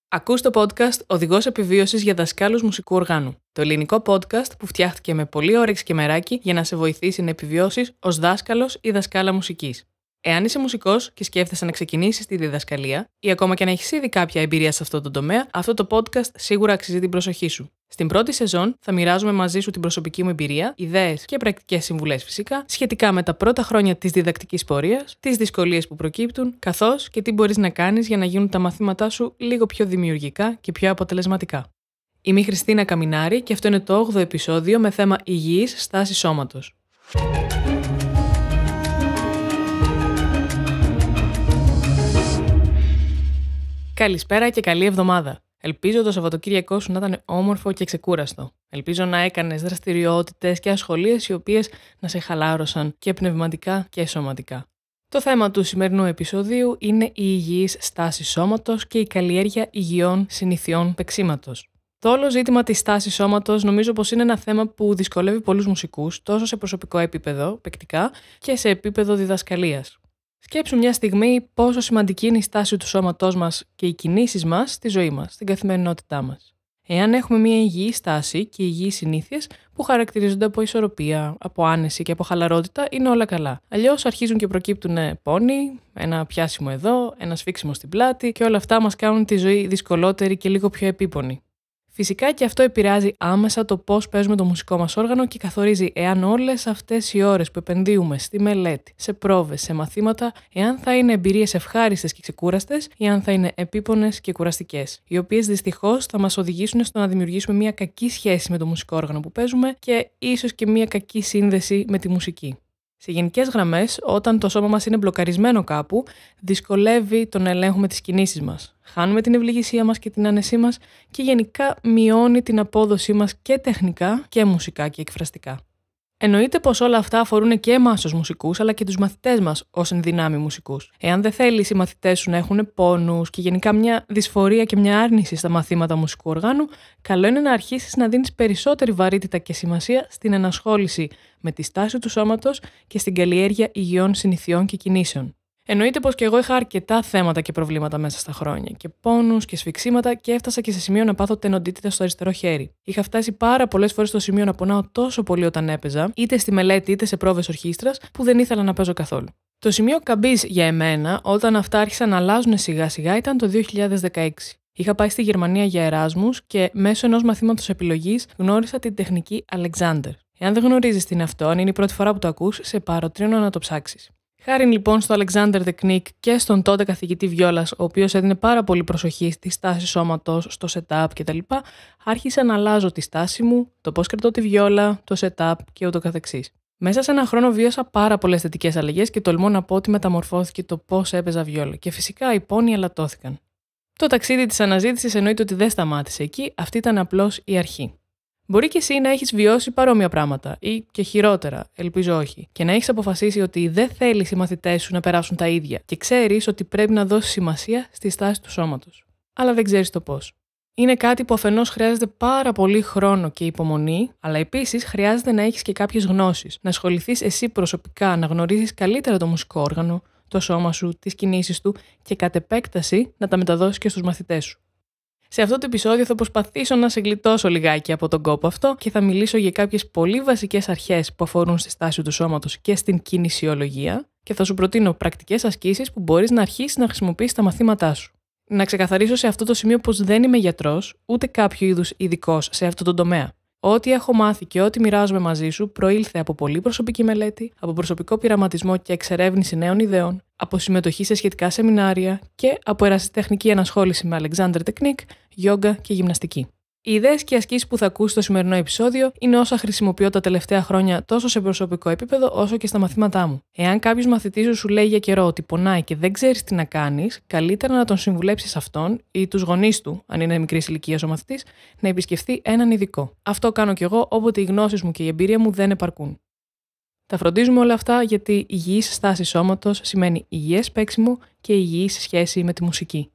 Ακούς το podcast «Οδηγός επιβίωσης για δασκάλους μουσικού οργάνου». Το ελληνικό podcast που φτιάχτηκε με πολύ όρεξη και μεράκι για να σε βοηθήσει να επιβιώσεις ως δάσκαλος ή δασκάλα μουσικής. Εάν είσαι μουσικός και σκέφτεσαι να ξεκινήσεις τη διδασκαλία ή ακόμα και να έχεις ήδη κάποια εμπειρία σε αυτό το τομέα, αυτό το podcast σίγουρα αξίζει την προσοχή σου. Στην πρώτη σεζόν θα μοιράζομαι μαζί σου την προσωπική μου εμπειρία, ιδέες και πρακτικές συμβουλές φυσικά, σχετικά με τα πρώτα χρόνια της διδακτικής πορείας, τις δυσκολίες που προκύπτουν, καθώς και τι μπορείς να κάνεις για να γίνουν τα μαθήματά σου λίγο πιο δημιουργικά και πιο αποτελεσματικά. Είμαι η Χριστίνα Καμινάρη και αυτό είναι το 8ο επεισόδιο με θέμα υγιής στάση σώματος. Καλησπέρα και καλή εβδομάδα. Ελπίζω το Σαββατοκύριακό σου να ήταν όμορφο και ξεκούραστο. Ελπίζω να έκανες δραστηριότητες και ασχολίες οι οποίες να σε χαλάρωσαν και πνευματικά και σωματικά. Το θέμα του σημερινού επεισοδίου είναι η υγιής στάση σώματος και η καλλιέργεια υγιών συνηθιών παίξηματος. Το όλο ζήτημα της στάσης σώματος νομίζω πως είναι ένα θέμα που δυσκολεύει πολλούς μουσικούς, τόσο σε προσωπικό επίπεδο, παικτικά, και σε επίπεδο διδασκαλίας. Σκέψου μια στιγμή πόσο σημαντική είναι η στάση του σώματός μας και οι κινήσεις μας στη ζωή μας, στην καθημερινότητά μας. Εάν έχουμε μια υγιή στάση και υγιείς συνήθειες που χαρακτηρίζονται από ισορροπία, από άνεση και από χαλαρότητα, είναι όλα καλά. Αλλιώς αρχίζουν και προκύπτουν πόνοι, ένα πιάσιμο εδώ, ένα σφίξιμο στην πλάτη και όλα αυτά μας κάνουν τη ζωή δυσκολότερη και λίγο πιο επίπονη. Φυσικά και αυτό επηρεάζει άμεσα το πώς παίζουμε το μουσικό μας όργανο και καθορίζει εάν όλες αυτές οι ώρες που επενδύουμε στη μελέτη, σε πρόβες, σε μαθήματα, εάν θα είναι εμπειρίες ευχάριστες και ξεκούραστες ή αν θα είναι επίπονες και κουραστικές, οι οποίες δυστυχώς θα μας οδηγήσουν στο να δημιουργήσουμε μια κακή σχέση με το μουσικό όργανο που παίζουμε και ίσως και μια κακή σύνδεση με τη μουσική. Σε γενικές γραμμές, όταν το σώμα μας είναι μπλοκαρισμένο κάπου, δυσκολεύει το να ελέγχουμε τις κινήσεις μας. Χάνουμε την ευληγησία μας και την άνεσή μας και γενικά μειώνει την απόδοσή μας και τεχνικά και μουσικά και εκφραστικά. Εννοείται πως όλα αυτά αφορούν και εμάς ως μουσικούς, αλλά και τους μαθητές μας ως ενδυνάμει μουσικούς. Εάν δεν θέλεις οι μαθητές σου να έχουν πόνους και γενικά μια δυσφορία και μια άρνηση στα μαθήματα μουσικού οργάνου, καλό είναι να αρχίσεις να δίνεις περισσότερη βαρύτητα και σημασία στην ενασχόληση με τη στάση του σώματος και στην καλλιέργεια υγιών συνηθιών και κινήσεων. Εννοείται πως και εγώ είχα αρκετά θέματα και προβλήματα μέσα στα χρόνια, και πόνους και σφιξίματα, και έφτασα και σε σημείο να πάθω τενοντίτιδα στο αριστερό χέρι. Είχα φτάσει πάρα πολλές φορές στο σημείο να πονάω τόσο πολύ όταν έπαιζα, είτε στη μελέτη είτε σε πρόβες ορχήστρας, που δεν ήθελα να παίζω καθόλου. Το σημείο καμπής για εμένα, όταν αυτά άρχισαν να αλλάζουν σιγά-σιγά, ήταν το 2016. Είχα πάει στη Γερμανία για Εράσμους και μέσω ενός μαθήματος επιλογής γνώρισα την τεχνική Alexander. Εάν δεν γνωρίζεις τι είναι αυτό, αν είναι η πρώτη φορά που το ακούς, σε παροτρύνω να το ψάξεις. Χάρη λοιπόν στο Alexander Technique και στον τότε καθηγητή βιόλας, ο οποίος έδινε πάρα πολύ προσοχή στη στάση σώματος, στο setup κτλ., άρχισα να αλλάζω τη στάση μου, το πώς κρατώ τη βιόλα, το setup και ούτω καθεξής. Μέσα σε ένα χρόνο βίωσα πάρα πολλές θετικές αλλαγές και τολμώ να πω ότι μεταμορφώθηκε το πώς έπαιζα βιόλα. Και φυσικά οι πόνοι ελαττώθηκαν. Το ταξίδι της αναζήτησης εννοείται ότι δεν σταμάτησε εκεί, αυτή ήταν απλώς η αρχή. Μπορεί και εσύ να έχεις βιώσει παρόμοια πράγματα ή και χειρότερα, ελπίζω όχι, και να έχεις αποφασίσει ότι δεν θέλεις οι μαθητές σου να περάσουν τα ίδια και ξέρεις ότι πρέπει να δώσεις σημασία στη στάση του σώματος. Αλλά δεν ξέρεις το πώς. Είναι κάτι που αφενός χρειάζεται πάρα πολύ χρόνο και υπομονή, αλλά επίσης χρειάζεται να έχεις και κάποιες γνώσεις, να ασχοληθείς εσύ προσωπικά, να γνωρίζεις καλύτερα το μουσικό όργανο, το σώμα σου, τις κινήσεις του και κατ' επέκταση να τα μεταδώσεις και στους μαθητές σου. Σε αυτό το επεισόδιο θα προσπαθήσω να σε γλιτώσω λιγάκι από τον κόπο αυτό και θα μιλήσω για κάποιες πολύ βασικές αρχές που αφορούν στη στάση του σώματος και στην κινησιολογία και θα σου προτείνω πρακτικές ασκήσεις που μπορείς να αρχίσεις να χρησιμοποιήσεις στα μαθήματά σου. Να ξεκαθαρίσω σε αυτό το σημείο πως δεν είμαι γιατρός, ούτε κάποιο είδους ειδικός σε αυτό το τομέα. Ό,τι έχω μάθει και ό,τι μοιράζομαι μαζί σου προήλθε από πολύ προσωπική μελέτη, από προσωπικό πειραματισμό και εξερεύνηση νέων ιδεών, από συμμετοχή σε σχετικά σεμινάρια και από ερασιτεχνική ενασχόληση με Alexander Technique, γιόγκα και γυμναστική. Οι ιδέες και ασκήσεις που θα ακούσεις στο σημερινό επεισόδιο είναι όσα χρησιμοποιώ τα τελευταία χρόνια τόσο σε προσωπικό επίπεδο όσο και στα μαθήματά μου. Εάν κάποιος μαθητής σου λέει για καιρό ότι πονάει και δεν ξέρεις τι να κάνεις, καλύτερα να τον συμβουλέψεις αυτόν ή τους γονείς του, αν είναι μικρής ηλικίας ο μαθητής, να επισκεφθεί έναν ειδικό. Αυτό κάνω κι εγώ όποτε οι γνώσεις μου και η εμπειρία μου δεν επαρκούν. Τα φροντίζουμε όλα αυτά γιατί υγιής στάση σώματος σημαίνει υγιές παίξιμο και υγιής σχέση με τη μουσική.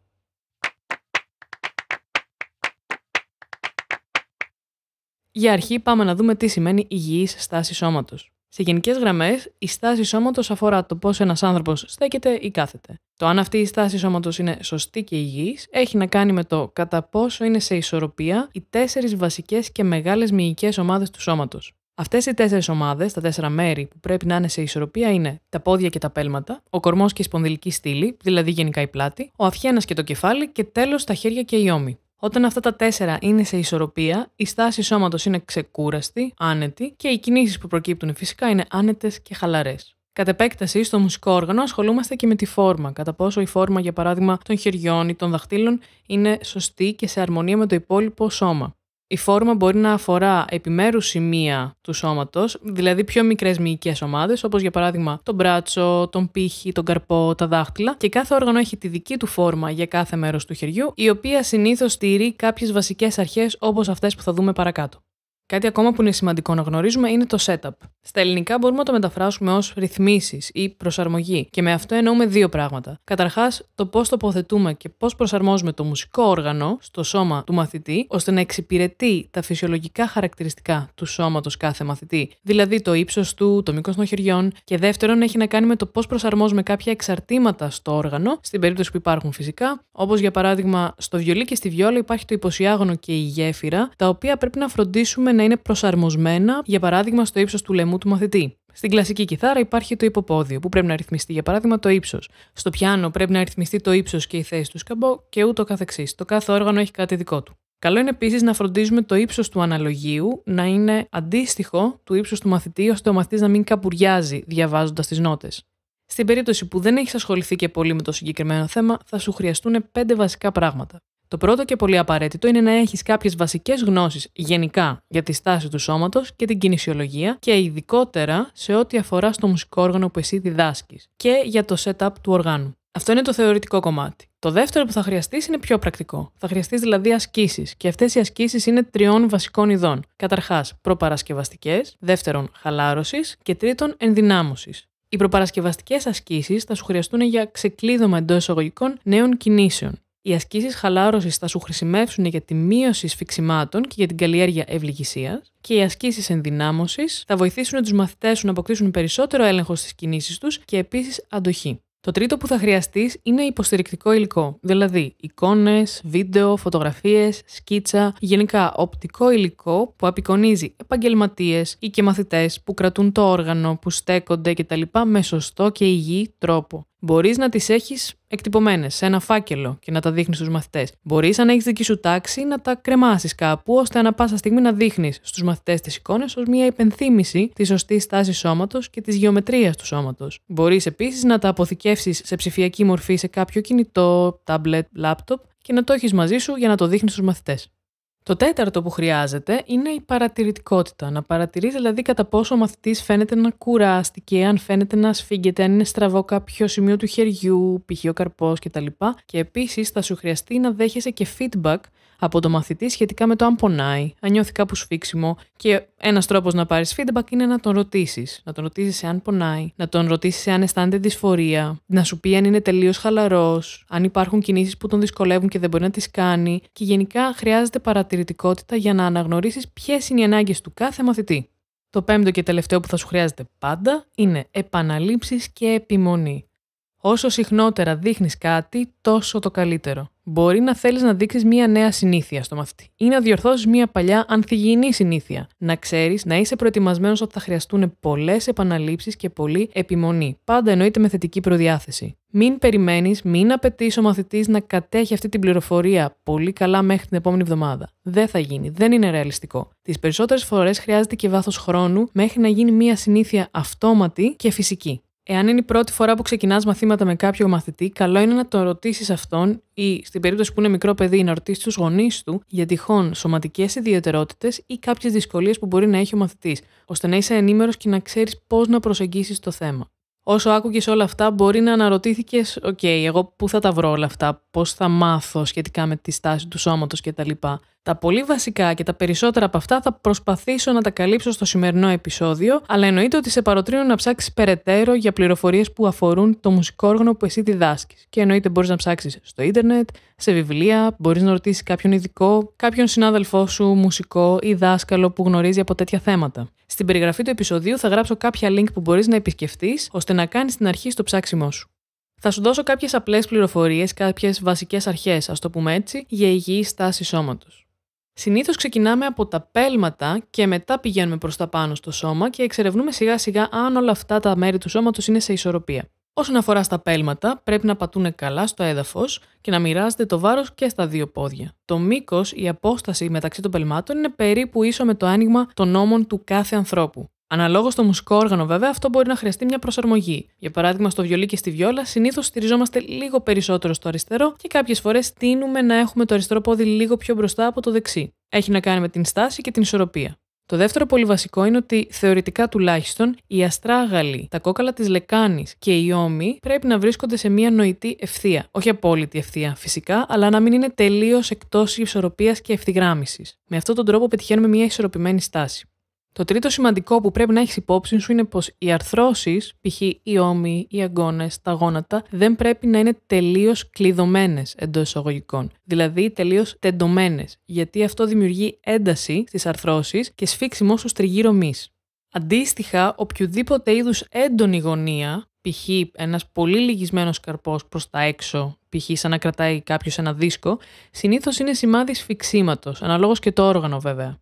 Για αρχή πάμε να δούμε τι σημαίνει υγιής στάση σώματος. Σε γενικές γραμμές, η στάση σώματος αφορά το πώς ένας άνθρωπος στέκεται ή κάθεται. Το αν αυτή η στάση σώματος είναι σωστή και υγιής έχει να κάνει με το κατά πόσο είναι σε ισορροπία οι 4 βασικές και μεγάλες μυϊκές ομάδες του σώματος. Αυτές οι 4 ομάδες, τα 4 μέρη που πρέπει να είναι σε ισορροπία είναι τα πόδια και τα πέλματα, ο κορμός και η σπονδυλική στήλη, δηλαδή γενικά η πλάτη, ο αυχένας και το κεφάλι και τέλος τα χέρια και οι ώμοι. Όταν αυτά τα 4 είναι σε ισορροπία, η στάση σώματος είναι ξεκούραστη, άνετη και οι κινήσεις που προκύπτουν φυσικά είναι άνετες και χαλαρές. Κατ' επέκταση, στο μουσικό όργανο ασχολούμαστε και με τη φόρμα, κατά πόσο η φόρμα, για παράδειγμα, των χεριών ή των δαχτύλων είναι σωστή και σε αρμονία με το υπόλοιπο σώμα. Η φόρμα μπορεί να αφορά επιμέρους σημεία του σώματος, δηλαδή πιο μικρές μυϊκές ομάδες, όπως για παράδειγμα τον μπράτσο, τον πύχη, τον καρπό, τα δάχτυλα, και κάθε όργανο έχει τη δική του φόρμα για κάθε μέρος του χεριού, η οποία συνήθως στηρεί κάποιες βασικές αρχές όπως αυτές που θα δούμε παρακάτω. Κάτι ακόμα που είναι σημαντικό να γνωρίζουμε είναι το setup. Στα ελληνικά μπορούμε να το μεταφράσουμε ως ρυθμίσεις ή προσαρμογή, και με αυτό εννοούμε 2 πράγματα. Καταρχάς, το πώς τοποθετούμε και πώς προσαρμόζουμε το μουσικό όργανο στο σώμα του μαθητή, ώστε να εξυπηρετεί τα φυσιολογικά χαρακτηριστικά του σώματος κάθε μαθητή, δηλαδή το ύψος του, το μήκος των χεριών, και δεύτερον, έχει να κάνει με το πώς προσαρμόζουμε κάποια εξαρτήματα στο όργανο, στην περίπτωση που υπάρχουν φυσικά, όπως για παράδειγμα στο βιολί και στη βιόλα υπάρχει το υποσιάγωνο και η γέφυρα, τα οποία πρέπει να φροντίσουμε να είναι προσαρμοσμένα, για παράδειγμα, στο ύψος του λαιμού του μαθητή. Στην κλασική κιθάρα υπάρχει το υποπόδιο, που πρέπει να ρυθμιστεί, για παράδειγμα, το ύψος. Στο πιάνο πρέπει να ρυθμιστεί το ύψος και η θέση του σκαμπό και ούτω καθεξής. Το κάθε όργανο έχει κάτι δικό του. Καλό είναι επίσης να φροντίζουμε το ύψος του αναλογίου να είναι αντίστοιχο του ύψους του μαθητή, ώστε ο μαθητής να μην καπουριάζει διαβάζοντας τις νότες. Στην περίπτωση που δεν έχεις ασχοληθεί και πολύ με το συγκεκριμένο θέμα, θα σου χρειαστούν 5 βασικά πράγματα. Το πρώτο και πολύ απαραίτητο είναι να έχεις κάποιες βασικές γνώσεις γενικά για τη στάση του σώματος και την κινησιολογία, και ειδικότερα σε ό,τι αφορά στο μουσικό όργανο που εσύ διδάσκεις και για το setup του οργάνου. Αυτό είναι το θεωρητικό κομμάτι. Το δεύτερο που θα χρειαστείς είναι πιο πρακτικό. Θα χρειαστείς δηλαδή ασκήσεις, και αυτές οι ασκήσεις είναι 3 βασικών ειδών. Καταρχάς, προπαρασκευαστικές, δεύτερον, χαλάρωσης και τρίτον, ενδυνάμωσης. Οι προπαρασκευαστικές ασκήσεις θα σου χρειαστούν για ξεκλείδωμα εντός εισαγωγικών νέων κινήσεων. Οι ασκήσεις χαλάρωσης θα σου χρησιμεύσουν για τη μείωση σφιξιμάτων και για την καλλιέργεια ευληγησίας, και οι ασκήσεις ενδυνάμωσης θα βοηθήσουν τους μαθητές σου να αποκτήσουν περισσότερο έλεγχο στις κινήσεις τους και επίσης αντοχή. Το τρίτο που θα χρειαστείς είναι υποστηρικτικό υλικό, δηλαδή εικόνες, βίντεο, φωτογραφίες, σκίτσα, γενικά οπτικό υλικό που απεικονίζει επαγγελματίες ή και μαθητές που κρατούν το όργανο, που στέκονται κτλ. Με σωστό και υγιή τρόπο. Μπορείς να τις έχεις εκτυπωμένες σε ένα φάκελο και να τα δείχνεις στους μαθητές. Μπορείς, αν έχεις δική σου τάξη, να τα κρεμάσεις κάπου, ώστε ανά πάσα στιγμή να δείχνεις στους μαθητές τις εικόνες ως μια υπενθύμηση της σωστής τάσης σώματος και της γεωμετρίας του σώματος. Μπορείς επίσης να τα αποθηκεύσεις σε ψηφιακή μορφή σε κάποιο κινητό, τάμπλετ, λάπτοπ και να το έχεις μαζί σου για να το δείχνεις στους μαθητές. Το τέταρτο που χρειάζεται είναι η παρατηρητικότητα. Να παρατηρείς δηλαδή κατά πόσο ο μαθητής φαίνεται να κουράστηκε, αν φαίνεται να σφίγγεται, αν είναι στραβό κάποιο σημείο του χεριού, π.χ. ο καρπός κτλ. Και επίσης θα σου χρειαστεί να δέχεσαι και feedback από το μαθητή σχετικά με το αν πονάει, αν νιώθει κάπου σφίξιμο. Και ένας τρόπος να πάρεις feedback είναι να τον ρωτήσεις. Να τον ρωτήσεις εάν πονάει, να τον ρωτήσεις εάν αισθάνεται δυσφορία, να σου πει αν είναι τελείως χαλαρός, αν υπάρχουν κινήσεις που τον δυσκολεύουν και δεν μπορεί να τις κάνει. Και γενικά χρειάζεται παρατηρητικότητα για να αναγνωρίσεις ποιες είναι οι ανάγκες του κάθε μαθητή. Το πέμπτο και τελευταίο που θα σου χρειάζεται πάντα είναι επαναλήψεις και επιμονή. Όσο συχνότερα δείχνεις κάτι, τόσο το καλύτερο. Μπορεί να θέλεις να δείξεις μία νέα συνήθεια στο μαθητή ή να διορθώσεις μία παλιά ανθυγιεινή συνήθεια. Να ξέρεις, να είσαι προετοιμασμένος ότι θα χρειαστούν πολλές επαναλήψεις και πολλή επιμονή. Πάντα εννοείται με θετική προδιάθεση. Μην περιμένεις, μην απαιτείς ο μαθητής να κατέχει αυτή την πληροφορία πολύ καλά μέχρι την επόμενη εβδομάδα. Δεν θα γίνει, δεν είναι ρεαλιστικό. Τις περισσότερες φορές χρειάζεται και βάθος χρόνου μέχρι να γίνει μία συνήθεια αυτόματη και φυσική. Εάν είναι η πρώτη φορά που ξεκινάς μαθήματα με κάποιο μαθητή, καλό είναι να τον ρωτήσεις αυτόν ή, στην περίπτωση που είναι μικρό παιδί, να ρωτήσεις τους γονείς του για τυχόν σωματικές ιδιαιτερότητες ή κάποιες δυσκολίες που μπορεί να έχει ο μαθητής, ώστε να είσαι ενήμερος και να ξέρεις πώς να προσεγγίσεις το θέμα. Όσο άκουγες όλα αυτά, μπορεί να αναρωτήθηκες, εγώ πού θα τα βρω όλα αυτά, πώς θα μάθω σχετικά με τη στάση του σώματος κτλ. Τα πολύ βασικά και τα περισσότερα από αυτά θα προσπαθήσω να τα καλύψω στο σημερινό επεισόδιο, αλλά εννοείται ότι σε παροτρύνω να ψάξεις περαιτέρω για πληροφορίες που αφορούν το μουσικό όργανο που εσύ διδάσκεις. Και εννοείται μπορείς να ψάξεις στο ίντερνετ, σε βιβλία, μπορείς να ρωτήσεις κάποιον ειδικό, κάποιον συνάδελφό σου, μουσικό ή δάσκαλο που γνωρίζει από τέτοια θέματα. Στην περιγραφή του επεισοδίου θα γράψω κάποια link που μπορείς να επισκεφτείς, ώστε να κάνεις την αρχή στο ψάξιμό σου. Θα σου δώσω κάποιες απλές πληροφορίες, κάποιες βασικές αρχές, ας το πούμε έτσι, για υγιή στάση σώματος. Συνήθως ξεκινάμε από τα πέλματα και μετά πηγαίνουμε προς τα πάνω στο σώμα και εξερευνούμε σιγά σιγά αν όλα αυτά τα μέρη του σώματος είναι σε ισορροπία. Όσον αφορά στα πέλματα, πρέπει να πατούν καλά στο έδαφος και να μοιράζεται το βάρος και στα δύο πόδια. Το μήκος, η απόσταση μεταξύ των πελμάτων είναι περίπου ίσο με το άνοιγμα των ώμων του κάθε ανθρώπου. Αναλόγως στο μουσικό όργανο, βέβαια, αυτό μπορεί να χρειαστεί μια προσαρμογή. Για παράδειγμα, στο βιολί και στη βιόλα, συνήθως στηριζόμαστε λίγο περισσότερο στο αριστερό και κάποιες φορές τείνουμε να έχουμε το αριστερό πόδι λίγο πιο μπροστά από το δεξί. Έχει να κάνει με την στάση και την ισορροπία. Το δεύτερο πολύ βασικό είναι ότι θεωρητικά τουλάχιστον οι αστράγαλοι, τα κόκαλα της λεκάνης και οι ώμοι πρέπει να βρίσκονται σε μια νοητή ευθεία. Όχι απόλυτη ευθεία φυσικά, αλλά να μην είναι τελείως εκτός ισορροπίας και ευθυγράμμισης. Με αυτόν τον τρόπο πετυχαίνουμε μια ισορροπημένη στάση. Το τρίτο σημαντικό που πρέπει να έχεις υπόψη σου είναι πως οι αρθρώσεις, π.χ. οι ώμοι, οι αγκώνες, τα γόνατα, δεν πρέπει να είναι τελείως κλειδωμένες εντός εισαγωγικών, δηλαδή τελείως τεντωμένες, γιατί αυτό δημιουργεί ένταση στις αρθρώσεις και σφίξιμο στους τριγύρω μυς. Αντίστοιχα, οποιοδήποτε είδους έντονη γωνία, π.χ. ένας πολύ λυγισμένος καρπός προς τα έξω, π.χ. σαν να κρατάει κάποιος ένα δίσκο, συνήθως είναι σημάδι σφιξίματος, αναλόγως και το όργανο βέβαια.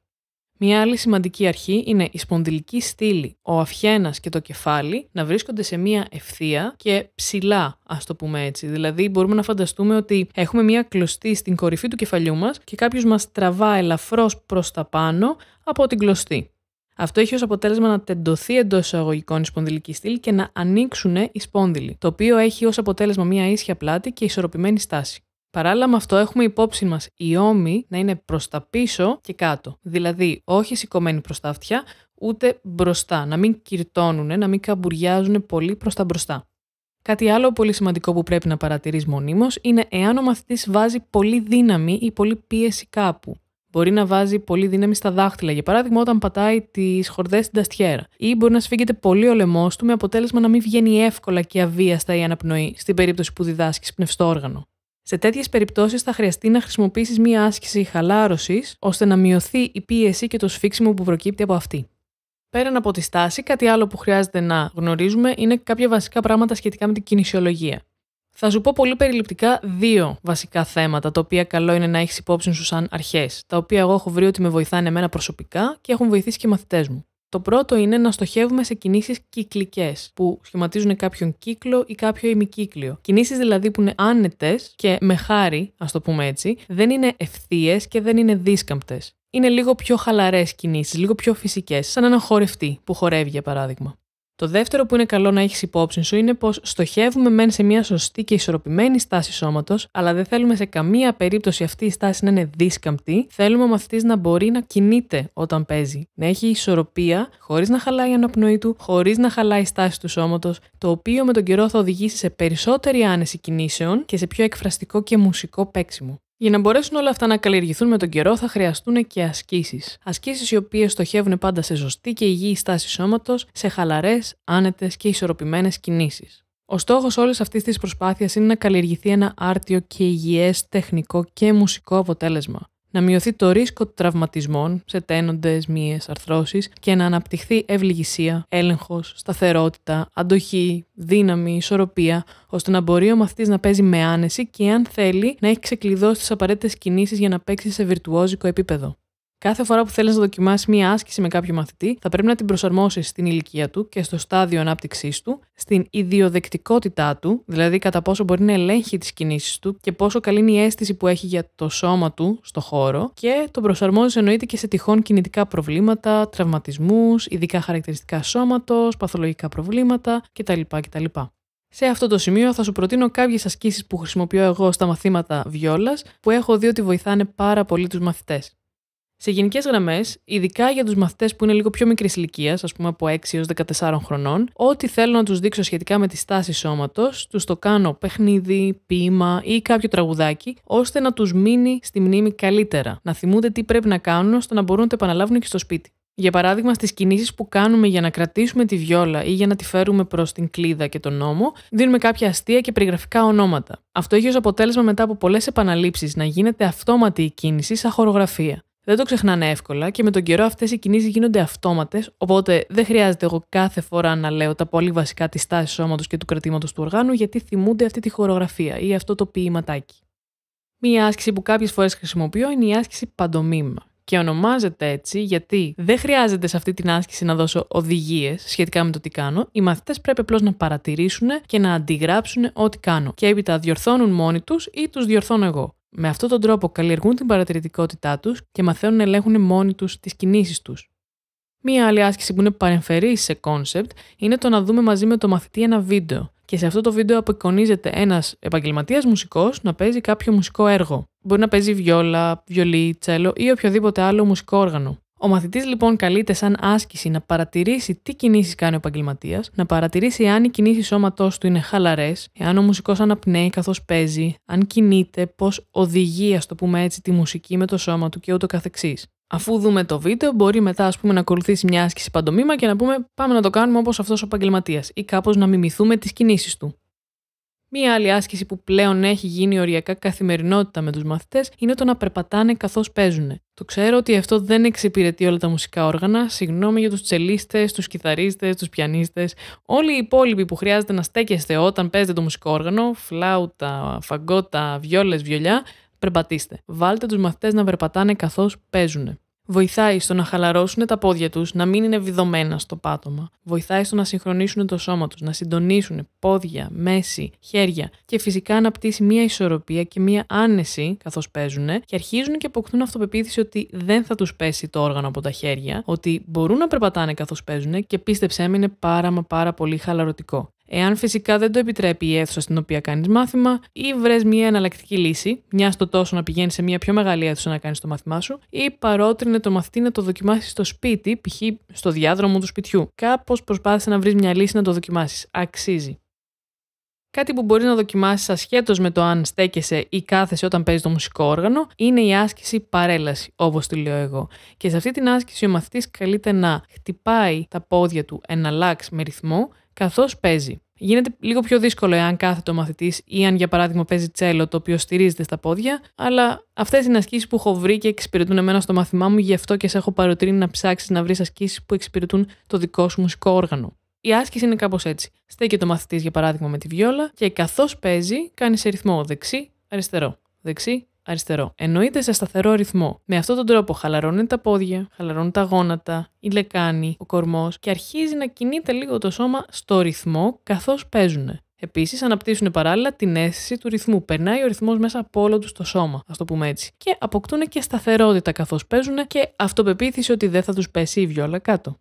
Μια άλλη σημαντική αρχή είναι η σπονδυλική στήλη, ο αυχένας και το κεφάλι να βρίσκονται σε μια ευθεία και ψηλά, ας το πούμε έτσι. Δηλαδή, μπορούμε να φανταστούμε ότι έχουμε μια κλωστή στην κορυφή του κεφαλιού μας και κάποιος μας τραβά ελαφρώς προς τα πάνω από την κλωστή. Αυτό έχει ως αποτέλεσμα να τεντωθεί εντός εισαγωγικών η σπονδυλική στήλη και να ανοίξουν οι σπόνδυλοι, το οποίο έχει ως αποτέλεσμα μια ίσια πλάτη και ισορροπημένη στάση. Παράλληλα με αυτό έχουμε υπόψη μας οι ώμοι να είναι προς τα πίσω και κάτω. Δηλαδή όχι σηκωμένοι προς τα αυτιά, ούτε μπροστά. Να μην κυρτώνουν, να μην καμπουριάζουν πολύ προς τα μπροστά. Κάτι άλλο πολύ σημαντικό που πρέπει να παρατηρείς μονίμως είναι εάν ο μαθητής βάζει πολύ δύναμη ή πολύ πίεση κάπου. Μπορεί να βάζει πολύ δύναμη στα δάχτυλα, για παράδειγμα όταν πατάει τις χορδές στην ταστιέρα. Ή μπορεί να σφίγγεται πολύ ο λαιμός του με αποτέλεσμα να μην βγαίνει εύκολα και αβίαστα η αναπνοή στην περίπτωση που διδάσκεις πνευστό όργανο. Σε τέτοιες περιπτώσεις θα χρειαστεί να χρησιμοποιήσεις μία άσκηση χαλάρωσης, ώστε να μειωθεί η πίεση και το σφίξιμο που προκύπτει από αυτή. Πέραν από τη στάση, κάτι άλλο που χρειάζεται να γνωρίζουμε είναι κάποια βασικά πράγματα σχετικά με την κινησιολογία. Θα σου πω πολύ περιληπτικά δύο βασικά θέματα, τα οποία καλό είναι να έχεις υπόψη σου σαν αρχές, τα οποία εγώ έχω βρει ότι με βοηθάνε εμένα προσωπικά και έχουν βοηθήσει και οι μαθητές μου. Το πρώτο είναι να στοχεύουμε σε κινήσεις κυκλικές, που σχηματίζουν κάποιον κύκλο ή κάποιο ημικύκλιο. Κινήσεις δηλαδή που είναι άνετες και με χάρη, ας το πούμε έτσι, δεν είναι ευθείες και δεν είναι δίσκαμπτες. Είναι λίγο πιο χαλαρές κινήσεις, λίγο πιο φυσικές, σαν έναν χορευτή που χορεύει για παράδειγμα. Το δεύτερο που είναι καλό να έχεις υπόψη σου είναι πως στοχεύουμε μεν σε μια σωστή και ισορροπημένη στάση σώματος, αλλά δεν θέλουμε σε καμία περίπτωση αυτή η στάση να είναι δίσκαμπτη. Θέλουμε ο μαθητής να μπορεί να κινείται όταν παίζει, να έχει ισορροπία, χωρίς να χαλάει η αναπνοή του, χωρίς να χαλάει η στάση του σώματος, το οποίο με τον καιρό θα οδηγήσει σε περισσότερη άνεση κινήσεων και σε πιο εκφραστικό και μουσικό παίξιμο. Για να μπορέσουν όλα αυτά να καλλιεργηθούν με τον καιρό, θα χρειαστούν και ασκήσεις. Ασκήσεις οι οποίες στοχεύουν πάντα σε σωστή και υγιή στάση σώματος, σε χαλαρές, άνετες και ισορροπημένες κινήσεις. Ο στόχος όλης αυτής της προσπάθειας είναι να καλλιεργηθεί ένα άρτιο και υγιές τεχνικό και μουσικό αποτέλεσμα. Να μειωθεί το ρίσκο τραυματισμών σε τένοντες, μύες, αρθρώσεις και να αναπτυχθεί ευληγησία, έλεγχος, σταθερότητα, αντοχή, δύναμη, ισορροπία, ώστε να μπορεί ο μαθητής να παίζει με άνεση και αν θέλει να έχει ξεκλειδώσει τις απαραίτητες κινήσεις για να παίξει σε βιρτουόζικο επίπεδο. Κάθε φορά που θέλεις να δοκιμάσεις μία άσκηση με κάποιο μαθητή, θα πρέπει να την προσαρμόσεις στην ηλικία του και στο στάδιο ανάπτυξής του, στην ιδιοδεκτικότητά του, δηλαδή κατά πόσο μπορεί να ελέγχει τις κινήσεις του και πόσο καλή είναι η αίσθηση που έχει για το σώμα του στο χώρο, και τον προσαρμόζεις εννοείται και σε τυχόν κινητικά προβλήματα, τραυματισμούς, ειδικά χαρακτηριστικά σώματος, παθολογικά προβλήματα κτλ. Σε αυτό το σημείο θα σου προτείνω κάποιες ασκήσεις που χρησιμοποιώ εγώ στα μαθήματα βιόλας, που έχω δει ότι βοηθάνε πάρα πολύ τους μαθητές. Σε γενικές γραμμές, ειδικά για τους μαθητές που είναι λίγο πιο μικρής ηλικίας, ας πούμε από 6 έως 14 χρονών, ό,τι θέλω να τους δείξω σχετικά με τη στάση σώματος, τους το κάνω παιχνίδι, ποίημα ή κάποιο τραγουδάκι, ώστε να τους μείνει στη μνήμη καλύτερα. Να θυμούνται τι πρέπει να κάνουν ώστε να μπορούν να το επαναλάβουν και στο σπίτι. Για παράδειγμα, στις κινήσεις που κάνουμε για να κρατήσουμε τη βιόλα ή για να τη φέρουμε προς την κλίδα και τον ώμο, δίνουμε κάποια αστεία και περιγραφικά ονόματα. Αυτό έχει ως αποτέλεσμα μετά από πολλές επαναλήψεις να γίνεται αυτόματη η κίνηση σαν χορογραφία. Δεν το ξεχνάνε εύκολα και με τον καιρό αυτές οι κινήσεις γίνονται αυτόματες, οπότε δεν χρειάζεται εγώ κάθε φορά να λέω τα πολύ βασικά της στάσης σώματος και του κρατήματος του οργάνου, γιατί θυμούνται αυτή τη χορογραφία ή αυτό το ποιηματάκι. Μία άσκηση που κάποιες φορές χρησιμοποιώ είναι η άσκηση παντομήμα. Και ονομάζεται έτσι γιατί δεν χρειάζεται σε αυτή την άσκηση να δώσω οδηγίες σχετικά με το τι κάνω. Οι μαθητές πρέπει απλώς να παρατηρήσουν και να αντιγράψουν ό,τι κάνω. Και έπειτα διορθώνουν μόνοι τους ή τους διορθώνω εγώ. Με αυτόν τον τρόπο καλλιεργούν την παρατηρητικότητά τους και μαθαίνουν να ελέγχουν μόνοι τους τις κινήσεις τους. Μία άλλη άσκηση που είναι παρεμφερής σε κόνσεπτ είναι το να δούμε μαζί με το μαθητή ένα βίντεο. Και σε αυτό το βίντεο απεικονίζεται ένας επαγγελματίας μουσικός να παίζει κάποιο μουσικό έργο. Μπορεί να παίζει βιόλα, βιολί, τσέλο ή οποιοδήποτε άλλο μουσικό όργανο. Ο μαθητής λοιπόν καλείται σαν άσκηση να παρατηρήσει τι κινήσεις κάνει ο επαγγελματίας, να παρατηρήσει αν οι κινήσεις σώματός του είναι χαλαρές, εάν ο μουσικός αναπνέει καθώς παίζει, αν κινείται, πώς οδηγεί, ας το πούμε έτσι, τη μουσική με το σώμα του και ούτω καθεξής. Αφού δούμε το βίντεο, μπορεί μετά να ακολουθήσει μια άσκηση παντομήμα και να πούμε πάμε να το κάνουμε όπως αυτός ο επαγγελματίας ή κάπως να μιμηθούμε τις κινήσεις του. Μία άλλη άσκηση που πλέον έχει γίνει οριακά καθημερινότητα με τους μαθητές είναι το να περπατάνε καθώς παίζουν. Το ξέρω ότι αυτό δεν εξυπηρετεί όλα τα μουσικά όργανα, συγγνώμη για τους τσελίστες, τους κιθαρίστες, τους πιανίστες, όλοι οι υπόλοιποι που χρειάζεται να στέκεστε όταν παίζετε το μουσικό όργανο, φλάουτα, φαγκότα, βιόλες, βιολιά, περπατήστε. Βάλτε τους μαθητές να περπατάνε καθώς παίζουν. Βοηθάει στο να χαλαρώσουν τα πόδια τους, να μην είναι βιδωμένα στο πάτωμα. Βοηθάει στο να συγχρονίσουν το σώμα τους, να συντονίσουν πόδια, μέση, χέρια και φυσικά αναπτύσσει μια ισορροπία και μια άνεση καθώς παίζουν και αρχίζουν και αποκτούν αυτοπεποίθηση ότι δεν θα τους πέσει το όργανο από τα χέρια, ότι μπορούν να περπατάνε καθώς παίζουν και πίστεψέ με είναι πάρα πολύ χαλαρωτικό. Εάν φυσικά δεν το επιτρέπει η αίθουσα στην οποία κάνεις μάθημα, ή βρες μια εναλλακτική λύση, μια στο τόσο να πηγαίνεις σε μια πιο μεγάλη αίθουσα να κάνεις το μάθημά σου, ή παρότρινε το μαθητή να το δοκιμάσεις στο σπίτι, π.χ. στο διάδρομο του σπιτιού. Κάπως προσπάθησε να βρεις μια λύση να το δοκιμάσεις. Αξίζει. Κάτι που μπορείς να δοκιμάσεις ασχέτως με το αν στέκεσαι ή κάθεσαι όταν παίζεις το μουσικό όργανο είναι η άσκηση παρέλαση, όπως τη λέω εγώ. Και σε αυτή την άσκηση ο μαθητής καλείται να χτυπάει τα πόδια του εναλλάξ με ρυθμό καθώς παίζει. Γίνεται λίγο πιο δύσκολο εάν κάθεται ο μαθητής ή αν για παράδειγμα παίζει τσέλο το οποίο στηρίζεται στα πόδια, αλλά αυτές είναι ασκήσεις που έχω βρει και εξυπηρετούν εμένα στο μάθημά μου, γι' αυτό και σε έχω παροτρύνει να ψάξεις να βρεις ασκήσεις που εξυπηρετούν το δικό σου μουσικό όργανο. Η άσκηση είναι κάπως έτσι. Στέκεται ο μαθητής για παράδειγμα με τη βιόλα και καθώς παίζει κάνει σε ρυθμό δεξί, αριστερό, δεξί, αριστερό. Εννοείται σε σταθερό ρυθμό. Με αυτόν τον τρόπο χαλαρώνουν τα πόδια, χαλαρώνουν τα γόνατα, η λεκάνη, ο κορμός και αρχίζει να κινείται λίγο το σώμα στο ρυθμό καθώς παίζουν. Επίσης, αναπτύσσουν παράλληλα την αίσθηση του ρυθμού. Περνάει ο ρυθμός μέσα από όλο τους το σώμα, ας το πούμε έτσι. Και αποκτούν και σταθερότητα καθώς παίζουν και αυτοπεποίθηση ότι δεν θα τους πέσει η βιόλα κάτω.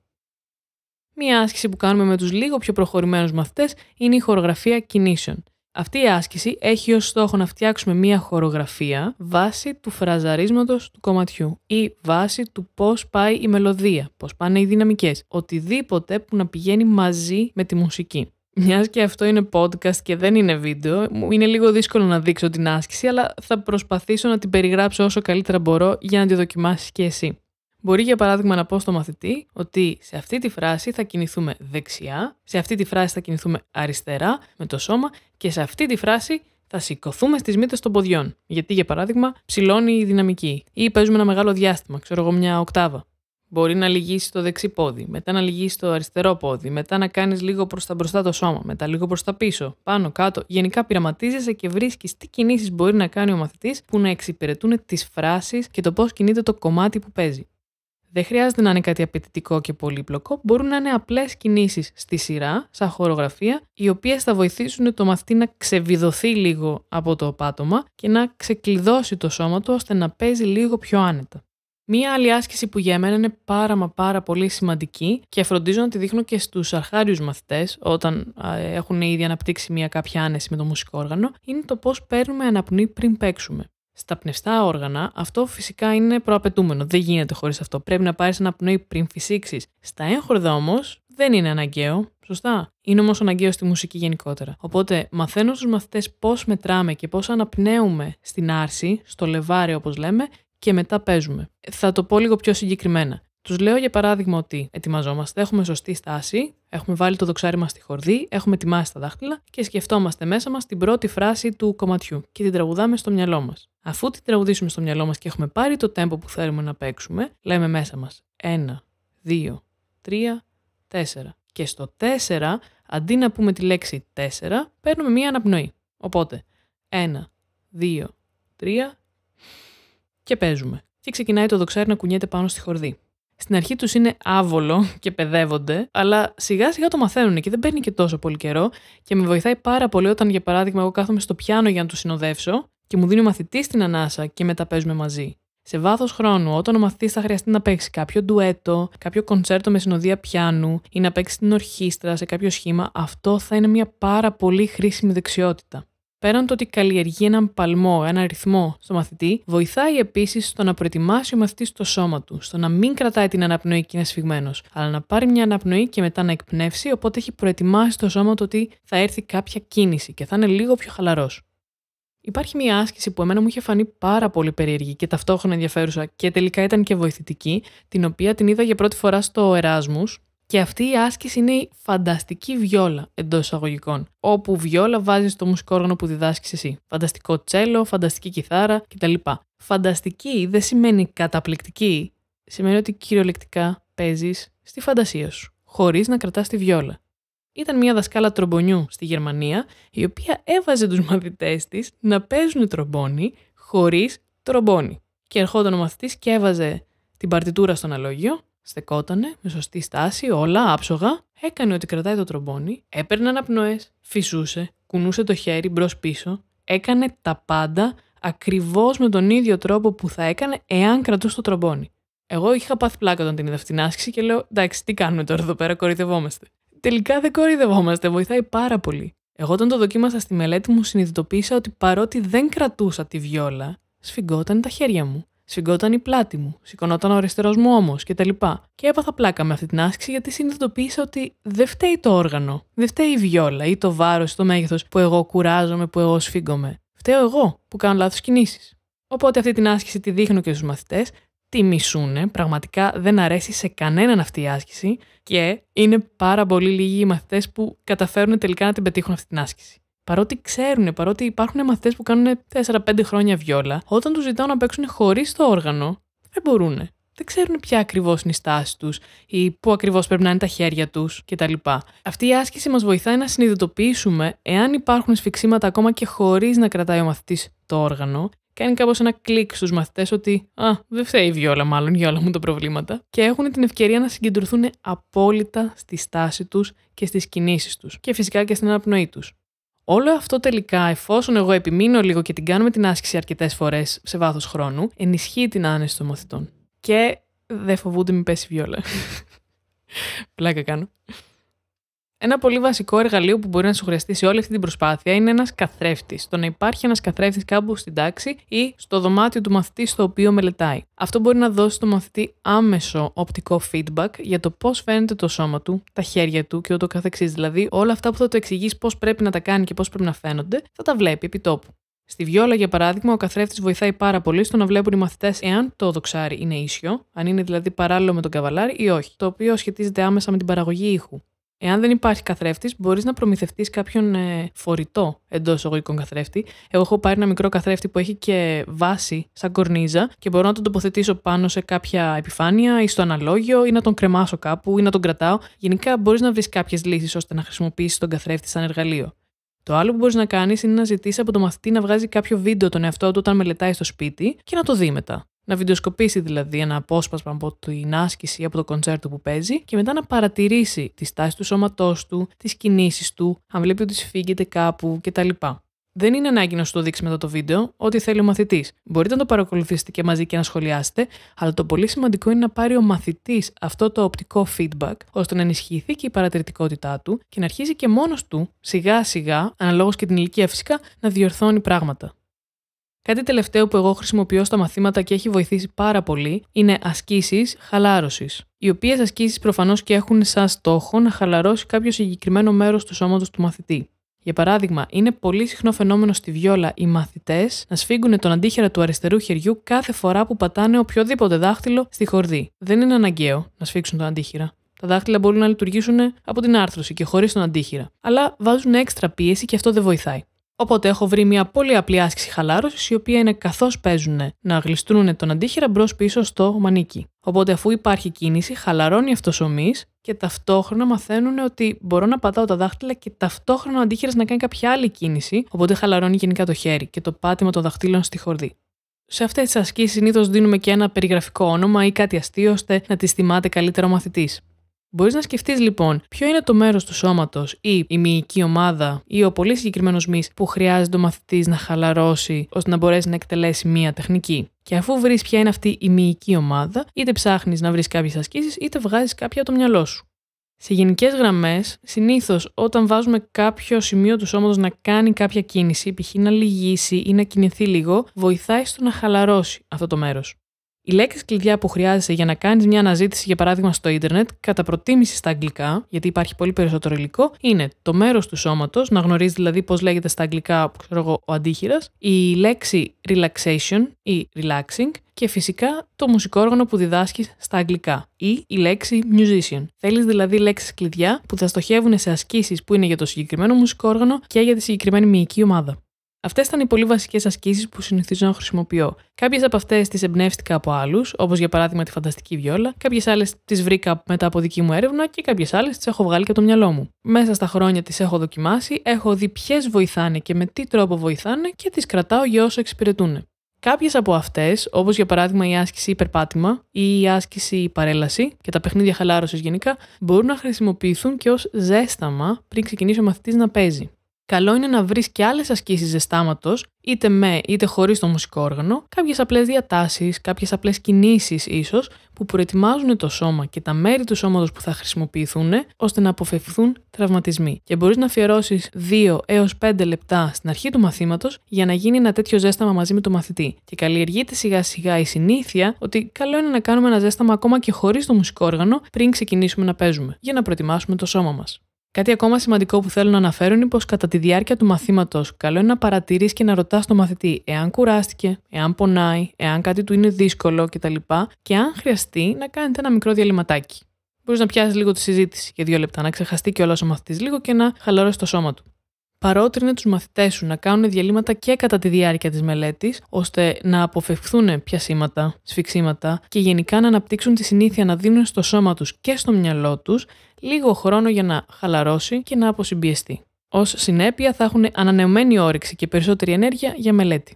Μία άσκηση που κάνουμε με τους λίγο πιο προχωρημένους μαθητές είναι η χορογραφία κινήσεων. Αυτή η άσκηση έχει ως στόχο να φτιάξουμε μία χορογραφία βάσει του φραζαρίσματος του κομματιού ή βάσει του πώς πάει η μελωδία, πώς πάνε οι δυναμικές, οτιδήποτε που να πηγαίνει μαζί με τη μουσική. Μιας και αυτό είναι podcast και δεν είναι βίντεο, μου είναι λίγο δύσκολο να δείξω την άσκηση, αλλά θα προσπαθήσω να την περιγράψω όσο καλύτερα μπορώ για να τη δοκιμάσεις και εσύ. Μπορεί για παράδειγμα να πω στο μαθητή ότι σε αυτή τη φράση θα κινηθούμε δεξιά, σε αυτή τη φράση θα κινηθούμε αριστερά με το σώμα και σε αυτή τη φράση θα σηκωθούμε στις μύτες των ποδιών. Γιατί για παράδειγμα ψηλώνει η δυναμική ή παίζουμε ένα μεγάλο διάστημα, ξέρω εγώ μια οκτάβα. Μπορεί να λυγίσεις το δεξί πόδι, μετά να λυγίσεις το αριστερό πόδι, μετά να κάνεις λίγο προς τα μπροστά το σώμα, μετά λίγο προς τα πίσω, πάνω, κάτω. Γενικά πειραματίζεσαι και βρίσκεις τι κινήσεις μπορεί να κάνει ο μαθητής που να εξυπηρετούν τις φράσεις και το πώς κινείται το κομμάτι που παίζει. Δεν χρειάζεται να είναι κάτι απαιτητικό και πολύπλοκο, μπορούν να είναι απλές κινήσεις στη σειρά, σαν χορογραφία, οι οποίες θα βοηθήσουν το μαθητή να ξεβιδωθεί λίγο από το πάτωμα και να ξεκλειδώσει το σώμα του ώστε να παίζει λίγο πιο άνετα. Μία άλλη άσκηση που για μένα είναι πάρα πολύ σημαντική και φροντίζω να τη δείχνω και στους αρχάριους μαθητές όταν έχουν ήδη αναπτύξει κάποια άνεση με το μουσικό όργανο, είναι το πώς παίρνουμε αναπνοή πριν παίξουμε. Στα πνευστά όργανα, αυτό φυσικά είναι προαπαιτούμενο. Δεν γίνεται χωρίς αυτό. Πρέπει να πάρεις αναπνοή πριν φυσήξεις. Στα έγχορδα όμως δεν είναι αναγκαίο. Σωστά. Είναι όμως αναγκαίο στη μουσική γενικότερα. Οπότε μαθαίνω στους μαθητές πώς μετράμε και πώς αναπνέουμε στην άρση, στο λεβάρι όπως λέμε, και μετά παίζουμε. Θα το πω λίγο πιο συγκεκριμένα. Τους λέω για παράδειγμα ότι ετοιμαζόμαστε, έχουμε σωστή στάση, έχουμε βάλει το δοξάρι μας στη χορδή, έχουμε ετοιμάσει τα δάχτυλα και σκεφτόμαστε μέσα μας την πρώτη φράση του κομματιού και την τραγουδάμε στο μυαλό μας. Αφού την τραγουδήσουμε στο μυαλό μας και έχουμε πάρει το τέμπο που θέλουμε να παίξουμε, λέμε μέσα μας 1, 2, 3, 4. Και στο 4, αντί να πούμε τη λέξη 4, παίρνουμε μία αναπνοή. Οπότε 1, 2, 3 και παίζουμε. Και ξεκινάει το δοξάρι να κουνιέται πάνω στη χορδή. Στην αρχή τους είναι άβολο και παιδεύονται, αλλά σιγά σιγά το μαθαίνουν και δεν παίρνει και τόσο πολύ καιρό και με βοηθάει πάρα πολύ όταν, για παράδειγμα, εγώ κάθομαι στο πιάνο για να τους συνοδεύσω και μου δίνει ο μαθητής την ανάσα και μετά παίζουμε μαζί. Σε βάθος χρόνου, όταν ο μαθητής θα χρειαστεί να παίξει κάποιο ντουέτο, κάποιο κοντσέρτο με συνοδεία πιάνου ή να παίξει την ορχήστρα σε κάποιο σχήμα, αυτό θα είναι μια πάρα πολύ χρήσιμη δεξιότητα. Πέραν το ότι καλλιεργεί έναν παλμό, έναν ρυθμό στο μαθητή, βοηθάει επίσης στο να προετοιμάσει ο μαθητής το σώμα του, στο να μην κρατάει την αναπνοή και είναι σφιγμένος, αλλά να πάρει μια αναπνοή και μετά να εκπνεύσει, οπότε έχει προετοιμάσει το σώμα του ότι θα έρθει κάποια κίνηση και θα είναι λίγο πιο χαλαρός. Υπάρχει μια άσκηση που εμένα μου είχε φανεί πάρα πολύ περίεργη και ταυτόχρονα ενδιαφέρουσα και τελικά ήταν και βοηθητική, την οποία την είδα για πρώτη φορά στο Εράσμους. Και αυτή η άσκηση είναι η φανταστική βιόλα εντός εισαγωγικών, όπου βιόλα βάζεις το μουσικό όργανο που διδάσκεις εσύ. Φανταστικό τσέλο, φανταστική κιθάρα κτλ. Φανταστική δεν σημαίνει καταπληκτική, σημαίνει ότι κυριολεκτικά παίζεις στη φαντασία σου, χωρίς να κρατάς τη βιόλα. Ήταν μια δασκάλα τρομπονιού στη Γερμανία, η οποία έβαζε τους μαθητές της να παίζουν τρομπόνι χωρίς τρομπόνι. Και ερχόταν ο μαθητής και έβαζε την παρτιτούρα στον αλόγιο. Στεκότανε με σωστή στάση, όλα άψογα, έκανε ότι κρατάει το τρομπόνι, έπαιρνε αναπνοές, φυσούσε, κουνούσε το χέρι μπρος-πίσω, έκανε τα πάντα ακριβώς με τον ίδιο τρόπο που θα έκανε εάν κρατούσε το τρομπόνι. Εγώ είχα πάθει πλάκα όταν την είδα αυτήν την άσκηση και λέω: εντάξει, τι κάνουμε τώρα εδώ πέρα, κοροϊδευόμαστε. Τελικά δεν κοροϊδευόμαστε, βοηθάει πάρα πολύ. Εγώ όταν το δοκίμασα στη μελέτη μου, συνειδητοποίησα ότι παρότι δεν κρατούσα τη βιόλα, σφιγγόταν τα χέρια μου. Σφιγγόταν η πλάτη μου, σηκωνόταν ο αριστερός μου ώμος κτλ. Και έπαθα πλάκα με αυτή την άσκηση γιατί συνειδητοποίησα ότι δεν φταίει το όργανο, δεν φταίει η βιόλα ή το βάρος ή το μέγεθος που εγώ κουράζομαι, που εγώ σφίγγομαι. Φταίω εγώ που κάνω λάθος κινήσεις. Οπότε αυτή την άσκηση τη δείχνω και στους μαθητές, τη μισούνε, πραγματικά δεν αρέσει σε κανέναν αυτή η άσκηση και είναι πάρα πολύ λίγοι οι μαθητές που καταφέρουν τελικά να την πετύχουν αυτή την άσκηση. Παρότι ξέρουν, παρότι υπάρχουν μαθητές που κάνουν 4-5 χρόνια βιόλα, όταν τους ζητάω να παίξουν χωρίς το όργανο, δεν μπορούν. Δεν ξέρουν ποια ακριβώς είναι η στάση τους ή πού ακριβώς πρέπει να είναι τα χέρια τους κτλ. Αυτή η άσκηση μας βοηθάει να συνειδητοποιήσουμε εάν υπάρχουν σφιξίματα ακόμα και χωρίς να κρατάει ο μαθητής το όργανο. Κάνει κάπως ένα κλικ στους μαθητές ότι δεν φταίει η βιόλα μάλλον για όλα μου τα προβλήματα και έχουν την ευκαιρία να συγκεντρωθούν απόλυτα στη στάση τους και στις κινήσεις τους και φυσικά και στην αναπνοή τους. Όλο αυτό τελικά, εφόσον εγώ επιμείνω λίγο και την κάνουμε την άσκηση αρκετές φορές σε βάθος χρόνου, ενισχύει την άνεση των μαθητών. Και δεν φοβούνται μη πέσει βιόλα. Πλάκα κάνω. Ένα πολύ βασικό εργαλείο που μπορεί να σου χρειαστεί σε όλη αυτή την προσπάθεια είναι ένας καθρέφτης. Το να υπάρχει ένας καθρέφτης κάπου στην τάξη ή στο δωμάτιο του μαθητή στο οποίο μελετάει. Αυτό μπορεί να δώσει στον μαθητή άμεσο οπτικό feedback για το πώς φαίνεται το σώμα του, τα χέρια του και ούτω καθεξής. Δηλαδή, όλα αυτά που θα του εξηγείς πώς πρέπει να τα κάνει και πώς πρέπει να φαίνονται, θα τα βλέπει επί τόπου. Στη βιόλα, για παράδειγμα, ο καθρέφτης βοηθάει πάρα πολύ στο να βλέπουν οι μαθητές εάν το δοξάρι είναι ίσιο, αν είναι δηλαδή παράλληλο με τον καβαλάρι ή όχι, το οποίο σχετίζεται άμεσα με την παραγωγή ήχου. Εάν δεν υπάρχει καθρέφτης, μπορείς να προμηθευτείς κάποιον φορητό εντός εισαγωγικών καθρέφτη. Εγώ έχω πάρει ένα μικρό καθρέφτη που έχει και βάση σαν κορνίζα και μπορώ να τον τοποθετήσω πάνω σε κάποια επιφάνεια ή στο αναλόγιο ή να τον κρεμάσω κάπου ή να τον κρατάω. Γενικά μπορείς να βρεις κάποιες λύσεις ώστε να χρησιμοποιήσεις τον καθρέφτη σαν εργαλείο. Το άλλο που μπορείς να κάνεις είναι να ζητήσεις από τον μαθητή να βγάζει κάποιο βίντεο τον εαυτό του όταν μελετάει στο σπίτι και να το δει μετά. Να βιντεοσκοπήσει δηλαδή ένα απόσπασμα από την άσκηση ή από το κοντσέρτο που παίζει και μετά να παρατηρήσει τη στάση του σώματός του, τις κινήσεις του, αν βλέπει ότι σφίγγεται κάπου κτλ. Δεν είναι ανάγκη να σου το δείξει μετά το βίντεο ό,τι θέλει ο μαθητής. Μπορείτε να το παρακολουθήσετε και μαζί και να σχολιάσετε, αλλά το πολύ σημαντικό είναι να πάρει ο μαθητής αυτό το οπτικό feedback, ώστε να ενισχυθεί και η παρατηρητικότητά του και να αρχίσει και μόνος του, σιγά σιγά, αναλόγως και την ηλικία φυσικά, να διορθώνει πράγματα. Κάτι τελευταίο που εγώ χρησιμοποιώ στα μαθήματα και έχει βοηθήσει πάρα πολύ είναι ασκήσεις χαλάρωσης. Οι οποίες ασκήσεις προφανώς και έχουν σαν στόχο να χαλαρώσει κάποιο συγκεκριμένο μέρος του σώματος του μαθητή. Για παράδειγμα, είναι πολύ συχνό φαινόμενο στη βιόλα οι μαθητές να σφίγγουν τον αντίχειρα του αριστερού χεριού κάθε φορά που πατάνε οποιοδήποτε δάχτυλο στη χορδή. Δεν είναι αναγκαίο να σφίξουν τον αντίχειρα. Τα δάχτυλα μπορούν να λειτουργήσουν από την άρθρωση και χωρίς τον αντίχειρα. Αλλά βάζουν έξτρα πίεση και αυτό δεν βοηθάει. Οπότε έχω βρει μια πολύ απλή άσκηση χαλάρωσης, η οποία είναι καθώς παίζουν να γλιστρούν τον αντίχειρα μπρος-πίσω στο μανίκι. Οπότε, αφού υπάρχει κίνηση, χαλαρώνει αυτός ο μυς και ταυτόχρονα μαθαίνουν ότι μπορώ να πατάω τα δάχτυλα και ταυτόχρονα ο αντίχειρας να κάνει κάποια άλλη κίνηση. Οπότε, χαλαρώνει γενικά το χέρι και το πάτημα των δαχτύλων στη χορδή. Σε αυτές τις ασκήσεις συνήθως δίνουμε και ένα περιγραφικό όνομα ή κάτι αστείο ώστε να τις θυμάται καλύτερα ο μαθητής. Μπορείς να σκεφτείς λοιπόν ποιο είναι το μέρος του σώματος ή η μυϊκή ομάδα ή ο πολύ συγκεκριμένος μυς που χρειάζεται ο μαθητής να χαλαρώσει ώστε να μπορέσει να εκτελέσει μία τεχνική. Και αφού βρεις ποια είναι αυτή η μυϊκή ομάδα, είτε ψάχνεις να βρεις κάποιες ασκήσεις είτε βγάζεις κάποια από το μυαλό σου. Σε γενικές γραμμές, συνήθως όταν βάζουμε κάποιο σημείο του σώματος να κάνει κάποια κίνηση, π.χ. να λυγίσει ή να κινηθεί λίγο, βοηθάει στο να χαλαρώσει αυτό το μέρος. Οι λέξεις κλειδιά που χρειάζεσαι για να κάνεις μια αναζήτηση, για παράδειγμα στο ίντερνετ, κατά προτίμηση στα αγγλικά, γιατί υπάρχει πολύ περισσότερο υλικό, είναι το μέρος του σώματος, να γνωρίζεις δηλαδή πώς λέγεται στα αγγλικά, ο αντίχειρας, η λέξη relaxation ή relaxing και φυσικά το μουσικό όργανο που διδάσκεις στα αγγλικά ή η λέξη musician. Θέλεις δηλαδή λέξεις κλειδιά που θα στοχεύουν σε ασκήσεις που είναι για το συγκεκριμένο μουσικό όργανο και για τη συγκεκριμένη μυϊκή ομάδα. Αυτές ήταν οι πολύ βασικές ασκήσεις που συνηθίζω να χρησιμοποιώ. Κάποιες από αυτές τις εμπνεύστηκα από άλλους, όπως για παράδειγμα τη φανταστική βιόλα, κάποιες άλλες τις βρήκα μετά από δική μου έρευνα και κάποιες άλλες τις έχω βγάλει και από το μυαλό μου. Μέσα στα χρόνια τις έχω δοκιμάσει, έχω δει ποιες βοηθάνε και με τι τρόπο βοηθάνε και τις κρατάω για όσο εξυπηρετούν. Κάποιες από αυτές, όπως για παράδειγμα η άσκηση υπερπάτημα ή η άσκηση παρέλαση και τα παιχνίδια χαλάρωσης γενικά, μπορούν να χρησιμοποιηθούν και ως ζέσταμα πριν ξεκινήσει ο μαθητής να παίζει. Καλό είναι να βρεις και άλλες ασκήσεις ζεστάματος, είτε με είτε χωρίς το μουσικό όργανο, κάποιες απλές διατάσεις, κάποιες απλές κινήσεις ίσως, που προετοιμάζουν το σώμα και τα μέρη του σώματος που θα χρησιμοποιηθούν, ώστε να αποφευχθούν τραυματισμοί. Και μπορείς να αφιερώσεις 2 έως 5 λεπτά στην αρχή του μαθήματος για να γίνει ένα τέτοιο ζέσταμα μαζί με το μαθητή. Και καλλιεργείται σιγά σιγά η συνήθεια ότι καλό είναι να κάνουμε ένα ζέσταμα ακόμα και χωρίς το μουσικό όργανο πριν ξεκινήσουμε να παίζουμε, για να προετοιμάσουμε το σώμα μας. Κάτι ακόμα σημαντικό που θέλω να αναφέρω είναι πως κατά τη διάρκεια του μαθήματος, καλό είναι να παρατηρείς και να ρωτάς τον μαθητή εάν κουράστηκε, εάν πονάει, εάν κάτι του είναι δύσκολο κτλ. Και αν χρειαστεί να κάνετε ένα μικρό διαλυματάκι. Μπορείς να πιάσεις λίγο τη συζήτηση για 2 λεπτά, να ξεχαστεί κιόλας ο μαθητής λίγο και να χαλαρώσει το σώμα του. Παρότρινε τους μαθητές σου να κάνουν διαλύματα και κατά τη διάρκεια της μελέτης, ώστε να αποφευχθούν πιασίματα, σφιξίματα και γενικά να αναπτύξουν τη συνήθεια να δίνουν στο σώμα τους και στο μυαλό τους λίγο χρόνο για να χαλαρώσει και να αποσυμπιεστεί. Ως συνέπεια θα έχουν ανανεωμένη όρεξη και περισσότερη ενέργεια για μελέτη.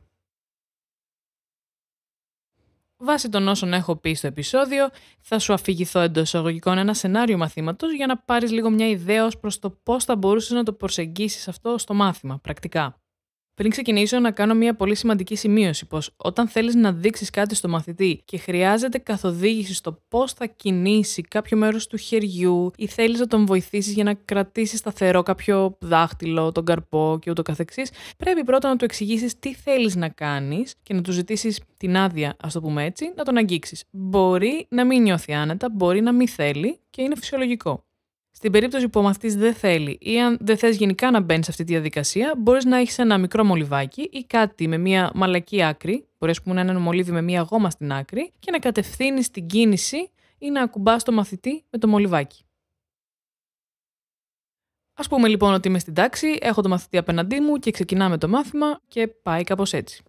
Βάσει των όσων έχω πει στο επεισόδιο, θα σου αφηγηθώ εντός εισαγωγικών ένα σενάριο μαθήματος για να πάρεις λίγο μια ιδέα ως προς το πώς θα μπορούσες να το προσεγγίσεις αυτό στο μάθημα, πρακτικά. Πριν ξεκινήσω, να κάνω μια πολύ σημαντική σημείωση πως όταν θέλεις να δείξεις κάτι στο μαθητή και χρειάζεται καθοδήγηση στο πώς θα κινήσει κάποιο μέρος του χεριού ή θέλεις να τον βοηθήσεις για να κρατήσει σταθερό κάποιο δάχτυλο, τον καρπό και ούτω καθεξής, πρέπει πρώτα να του εξηγήσεις τι θέλεις να κάνεις και να του ζητήσεις την άδεια, ας το πούμε έτσι, να τον αγγίξεις. Μπορεί να μην νιώθει άνετα, μπορεί να μην θέλει και είναι φυσιολογικό. Στην περίπτωση που ο μαθητής δεν θέλει ή αν δεν θες γενικά να μπαίνεις σε αυτή τη διαδικασία, μπορείς να έχεις ένα μικρό μολυβάκι ή κάτι με μια μαλακή άκρη, μπορείς να είναι ένα μολύβι με μια γόμα στην άκρη και να κατευθύνεις την κίνηση ή να ακουμπάς το μαθητή με το μολυβάκι. Ας πούμε λοιπόν ότι είμαι στην τάξη, έχω το μαθητή απέναντί μου και ξεκινάμε το μάθημα και πάει κάπως έτσι.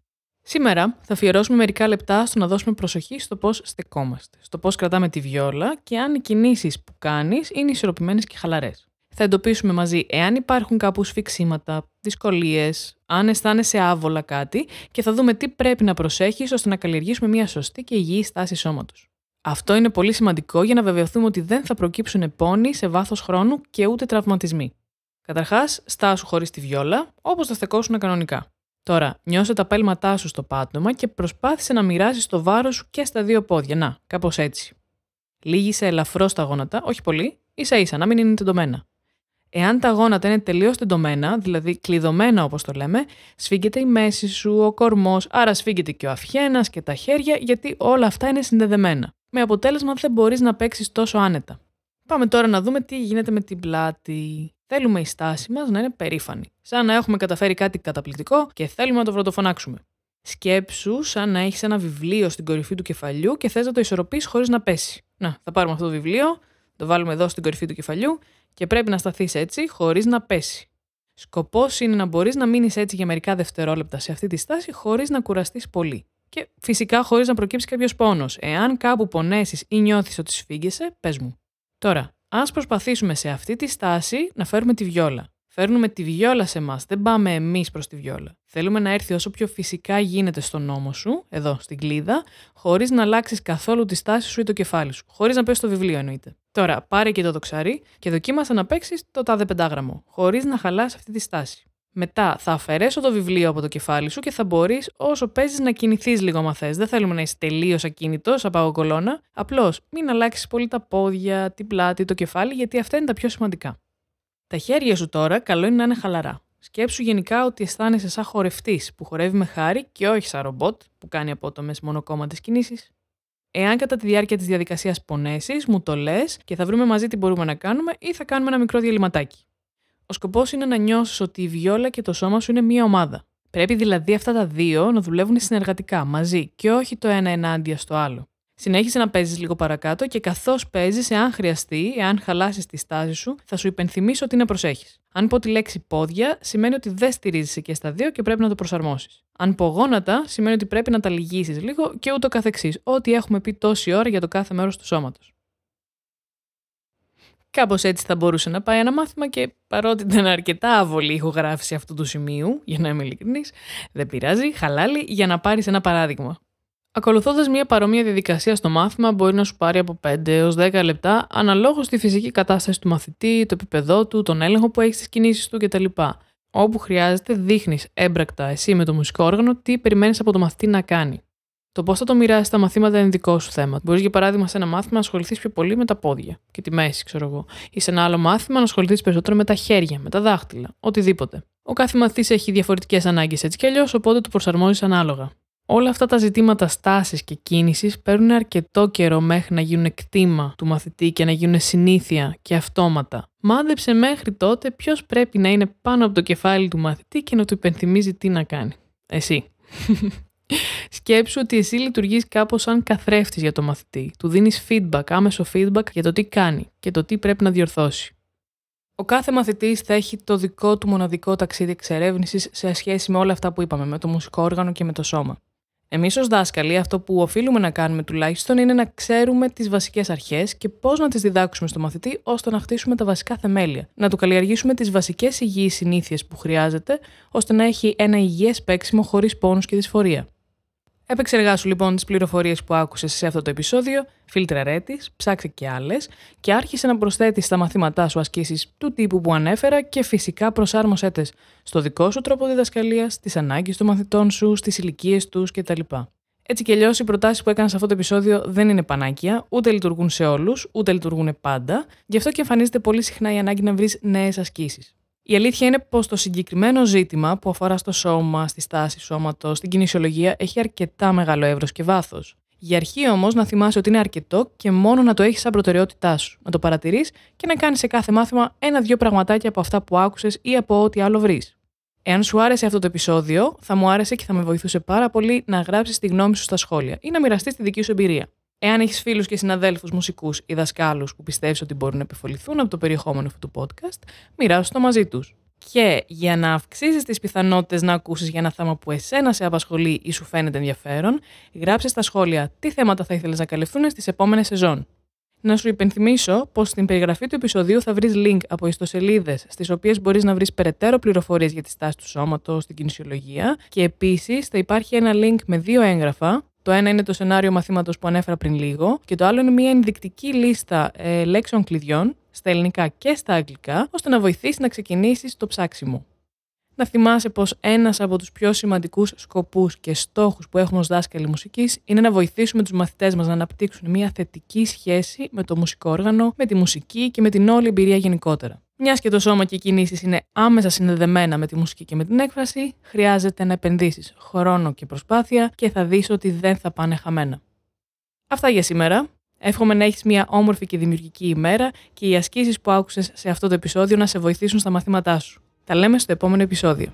Σήμερα θα αφιερώσουμε μερικά λεπτά στο να δώσουμε προσοχή στο πώς στεκόμαστε, στο πώς κρατάμε τη βιόλα και αν οι κινήσεις που κάνεις είναι ισορροπημένες και χαλαρές. Θα εντοπίσουμε μαζί εάν υπάρχουν κάπου σφιξίματα, δυσκολίες, αν αισθάνεσαι άβολα κάτι και θα δούμε τι πρέπει να προσέχεις ώστε να καλλιεργήσουμε μια σωστή και υγιή στάση σώματος. Αυτό είναι πολύ σημαντικό για να βεβαιωθούμε ότι δεν θα προκύψουν πόνοι σε βάθος χρόνου και ούτε τραυματισμοί. Καταρχάς, στάσου χωρίς τη βιόλα, όπως θα στεκόσουν κανονικά. Τώρα, νιώσε τα πέλματά σου στο πάτωμα και προσπάθησε να μοιράσεις το βάρος σου και στα 2 πόδια. Να, κάπως έτσι. Λύγησε ελαφρώς τα γόνατα, όχι πολύ, ίσα ίσα, να μην είναι τεντωμένα. Εάν τα γόνατα είναι τελείως τεντωμένα, δηλαδή κλειδωμένα όπως το λέμε, σφίγγεται η μέση σου, ο κορμός, άρα σφίγγεται και ο αυχένας και τα χέρια, γιατί όλα αυτά είναι συνδεδεμένα. Με αποτέλεσμα δεν μπορείς να παίξεις τόσο άνετα. Πάμε τώρα να δούμε τι γίνεται με την πλάτη. Θέλουμε η στάση μας να είναι περήφανη. Σαν να έχουμε καταφέρει κάτι καταπληκτικό και θέλουμε να το πρωτοφωνάξουμε. Σκέψου σαν να έχεις ένα βιβλίο στην κορυφή του κεφαλιού και θες να το ισορροπείς χωρίς να πέσει. Να, θα πάρουμε αυτό το βιβλίο, το βάλουμε εδώ στην κορυφή του κεφαλιού και πρέπει να σταθείς έτσι χωρίς να πέσει. Σκοπός είναι να μπορείς να μείνεις έτσι για μερικά δευτερόλεπτα σε αυτή τη στάση χωρίς να κουραστείς πολύ. Και φυσικά χωρίς να προκύψει κάποιος πόνος. Εάν κάπου πονέσεις ή νιώθεις ότι σφίγγεσαι, πες μου. Τώρα, ας προσπαθήσουμε σε αυτή τη στάση να φέρουμε τη βιόλα. Φέρνουμε τη βιόλα σε εμάς, δεν πάμε εμείς προς τη βιόλα. Θέλουμε να έρθει όσο πιο φυσικά γίνεται στον ώμο σου, εδώ στην κλίδα, χωρίς να αλλάξεις καθόλου τη στάση σου ή το κεφάλι σου. Χωρίς να πες το βιβλίο εννοείται. Τώρα, πάρε και το δοξάρι και δοκίμασε να παίξεις το τάδε πεντάγραμμο, χωρίς να χαλάς αυτή τη στάση. Μετά θα αφαιρέσω το βιβλίο από το κεφάλι σου και θα μπορείς όσο παίζεις να κινηθείς λίγο άμα θες. Δεν θέλουμε να είσαι τελείως ακίνητος, απαγοκολώνα. Απλώς μην αλλάξεις πολύ τα πόδια, την πλάτη, το κεφάλι, γιατί αυτά είναι τα πιο σημαντικά. Τα χέρια σου τώρα καλό είναι να είναι χαλαρά. Σκέψου γενικά ότι αισθάνεσαι σαν χορευτής που χορεύει με χάρη και όχι σαν ρομπότ που κάνει απότομες μονοκόμματες κινήσεις. Εάν κατά τη διάρκεια της διαδικασίας πονέσεις, μου το λες και θα βρούμε μαζί τι μπορούμε να κάνουμε ή θα κάνουμε ένα μικρό διαλυματάκι. Ο σκοπός είναι να νιώσεις ότι η βιόλα και το σώμα σου είναι μία ομάδα. Πρέπει δηλαδή αυτά τα δύο να δουλεύουν συνεργατικά, μαζί και όχι το ένα ενάντια στο άλλο. Συνέχισε να παίζεις λίγο παρακάτω και καθώς παίζεις, εάν χρειαστεί, εάν χαλάσεις τη στάση σου, θα σου υπενθυμίσω ότι να προσέχεις. Αν πω τη λέξη πόδια, σημαίνει ότι δεν στηρίζεσαι και στα δύο και πρέπει να το προσαρμόσεις. Αν πω γόνατα, σημαίνει ότι πρέπει να τα λυγίσεις λίγο και ούτω καθεξής. Ό,τι έχουμε πει τόση ώρα για το κάθε μέρος του σώματος. Κάπως έτσι θα μπορούσε να πάει ένα μάθημα και παρότι ήταν αρκετά άβολη η ηχογράφηση αυτού του σημείου, για να είμαι ειλικρινής, δεν πειράζει, χαλάλι για να πάρεις ένα παράδειγμα. Ακολουθώντας μια παρόμοια διαδικασία στο μάθημα, μπορεί να σου πάρει από 5 έως 10 λεπτά, αναλόγως στη φυσική κατάσταση του μαθητή, το επίπεδό του, τον έλεγχο που έχει στις κινήσεις του κτλ. Όπου χρειάζεται, δείχνεις έμπρακτα εσύ με το μουσικό όργανο τι περιμένεις από το μαθητή να κάνει. Το πώς θα το μοιράσεις τα μαθήματα είναι δικό σου θέμα. Μπορείς για παράδειγμα σε ένα μάθημα να ασχοληθείς πιο πολύ με τα πόδια και τη μέση, ξέρω εγώ. Ή σε ένα άλλο μάθημα να ασχοληθείς περισσότερο με τα χέρια, με τα δάχτυλα, οτιδήποτε. Ο κάθε μαθητής έχει διαφορετικές ανάγκες έτσι κι αλλιώς, οπότε το προσαρμόζεις ανάλογα. Όλα αυτά τα ζητήματα στάσης και κίνησης παίρνουν αρκετό καιρό μέχρι να γίνουν κτήμα του μαθητή και να γίνουν συνήθεια και αυτόματα. Μάντεψε μέχρι τότε ποιος πρέπει να είναι πάνω από το κεφάλι του μαθητή και να του υπενθυμίζει τι να κάνει. Εσύ. Σκέψου ότι εσύ λειτουργείς κάπως σαν καθρέφτης για το μαθητή. Του δίνεις feedback, άμεσο feedback για το τι κάνει και το τι πρέπει να διορθώσει. Ο κάθε μαθητής θα έχει το δικό του μοναδικό ταξίδι εξερεύνησης σε σχέση με όλα αυτά που είπαμε, με το μουσικό όργανο και με το σώμα. Εμείς ως δάσκαλοι αυτό που οφείλουμε να κάνουμε τουλάχιστον είναι να ξέρουμε τις βασικές αρχές και πώς να τις διδάξουμε στο μαθητή ώστε να χτίσουμε τα βασικά θεμέλια. Να του καλλιεργήσουμε τις βασικές υγιείς συνήθειες που χρειάζεται ώστε να έχει ένα υγιές παίξιμο χωρίς πόνους και δυσφορία. Επεξεργάσου λοιπόν τις πληροφορίες που άκουσες σε αυτό το επεισόδιο, φίλτραρέ τις, ψάξε και άλλες και άρχισε να προσθέτεις στα μαθήματά σου ασκήσεις του τύπου που ανέφερα και φυσικά προσάρμοσέ τες στο δικό σου τρόπο διδασκαλίας, στις ανάγκες των μαθητών σου, στις ηλικίες τους κτλ. Έτσι κι αλλιώς οι προτάσεις που έκανα σε αυτό το επεισόδιο δεν είναι πανάκια, ούτε λειτουργούν σε όλους, ούτε λειτουργούν πάντα, γι' αυτό και εμφανίζεται πολύ συχνά η ανάγκη να βρεις νέες ασκήσεις. Η αλήθεια είναι πως το συγκεκριμένο ζήτημα που αφορά στο σώμα, στη στάση σώματος, στην κινησιολογία έχει αρκετά μεγάλο εύρος και βάθος. Για αρχή όμως να θυμάσαι ότι είναι αρκετό και μόνο να το έχεις σαν προτεραιότητά σου. Να το παρατηρείς και να κάνεις σε κάθε μάθημα 1-2 πραγματάκια από αυτά που άκουσες ή από ό,τι άλλο βρεις. Εάν σου άρεσε αυτό το επεισόδιο, θα μου άρεσε και θα με βοηθούσε πάρα πολύ να γράψεις τη γνώμη σου στα σχόλια ή να μοιραστείς τη δική σου εμπειρία. Εάν έχεις φίλους και συναδέλφους μουσικούς ή δασκάλους που πιστεύεις ότι μπορούν να επιφοληθούν από το περιεχόμενο αυτού του podcast, μοιράσου το μαζί τους. Και για να αυξήσεις τις πιθανότητες να ακούσεις για ένα θέμα που εσένα σε απασχολεί ή σου φαίνεται ενδιαφέρον, γράψε στα σχόλια τι θέματα θα ήθελες να καλυφθούν στις επόμενες σεζόν. Να σου υπενθυμίσω πως στην περιγραφή του επεισοδίου θα βρεις link από ιστοσελίδες στις οποίες μπορείς να βρεις περαιτέρω πληροφορίες για τη στάση του σώματος, την κινησιολογία και επίσης θα υπάρχει ένα link με 2 έγγραφα. Το ένα είναι το σενάριο μαθήματος που ανέφερα πριν λίγο και το άλλο είναι μια ενδεικτική λίστα λέξεων κλειδιών στα ελληνικά και στα αγγλικά, ώστε να βοηθήσει να ξεκινήσεις το ψάξιμο. Να θυμάσαι πως ένας από τους πιο σημαντικούς σκοπούς και στόχους που έχουμε ως δάσκαλοι μουσικής είναι να βοηθήσουμε τους μαθητές μας να αναπτύξουν μια θετική σχέση με το μουσικό όργανο, με τη μουσική και με την όλη εμπειρία γενικότερα. Μιας και το σώμα και οι κινήσεις είναι άμεσα συνδεδεμένα με τη μουσική και με την έκφραση, χρειάζεται να επενδύσεις χρόνο και προσπάθεια και θα δεις ότι δεν θα πάνε χαμένα. Αυτά για σήμερα. Εύχομαι να έχεις μια όμορφη και δημιουργική ημέρα και οι ασκήσεις που άκουσες σε αυτό το επεισόδιο να σε βοηθήσουν στα μαθήματά σου. Τα λέμε στο επόμενο επεισόδιο.